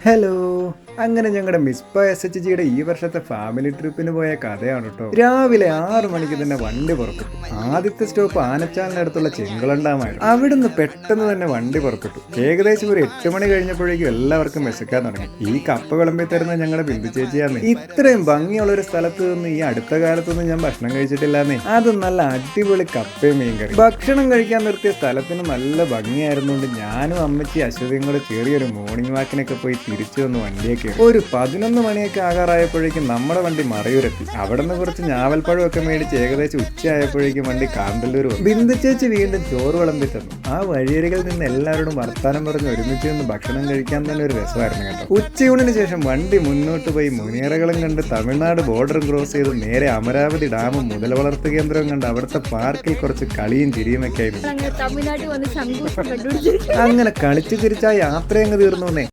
Hello. അങ്ങനെ ഞങ്ങളുടെ മിസ്പ SHGയുടെ ഈ വർഷത്തെ ഫാമിലി ട്രിപ്പിന് പോയ കഥയാണ് കേട്ടോ. രാവിലെ 6 മണിക്ക് തന്നെ വണ്ടി പുറപ്പെട്ടു. ആദ്യത്തെ സ്റ്റോപ്പ് ആനച്ചാലിനടുത്തുള്ള ചെങ്കുളണ്ടാമായിരുന്നു. അവിടുന്ന് പെട്ടെന്ന് തന്നെ വണ്ടി പുറപ്പെട്ടു. ഏകദേശം ഒരു 8 മണി കഴിഞ്ഞപ്പോഴേക്കും എല്ലാവർക്കും വിശക്കാൻ തുടങ്ങി. ഈ കപ്പ വിളമ്പി തരുന്ന ഞങ്ങളുടെ ബിന്ദു ചേച്ചിയാന്ന്. ഇത്രയും ഭംഗിയുള്ള ഒരു സ്ഥലത്ത് നിന്ന് ഈ അടുത്ത കാലത്തൊന്നും ഞാൻ ഭക്ഷണം കഴിച്ചിട്ടില്ലാന്നേ. അത് നല്ല അടിപൊളി കപ്പയും മീൻകറി. ഭക്ഷണം കഴിക്കാൻ നിർത്തിയ സ്ഥലത്തിന് നല്ല ഭംഗിയായിരുന്നുകൊണ്ട് ഞാനും അമ്മച്ചി അശ്വതിയും കൂടെ ചെറിയൊരു മോർണിംഗ് വാക്കിനൊക്കെ പോയി തിരിച്ചു വന്ന് വണ്ടിയൊക്കെ ഒരു 11 മണിയൊക്കെ ആകാറായപ്പോഴേക്കും നമ്മുടെ വണ്ടി മറയൂരെത്തി. അവിടെ നിന്ന് കുറച്ച് ഞാവൽപ്പഴമൊക്കെ മേടിച്ച് ഏകദേശം ഉച്ചയായപ്പോഴേക്കും വണ്ടി കാന്തല്ലൂർ വന്നു. ബിന്ദു ചേച്ചി വീണ്ടും ചോറ് വിളമ്പി തന്നു. ആ വഴിയരികിൽ നിന്ന് എല്ലാവരോടും വർത്താനം പറഞ്ഞ് ഒരുമിച്ച് നിന്ന് ഭക്ഷണം കഴിക്കാൻ തന്നെ ഒരു രസമായിരുന്നു കേട്ടോ. ഉച്ചയൂണിന് ശേഷം വണ്ടി മുന്നോട്ട് പോയി മുനിയറകളും കണ്ട് തമിഴ്നാട് ബോർഡർ ക്രോസ് ചെയ്ത് നേരെ അമരാവതി ഡാമും മുതല വളർത്തു കേന്ദ്രവും കണ്ട് അവിടുത്തെ പാർക്കിൽ കുറച്ച് കളിയും ചിരിയും ഒക്കെ ആയിരുന്നു. അങ്ങനെ കളിച്ചു ചിരിച്ച യാത്ര അങ്ങ് തീർന്നു.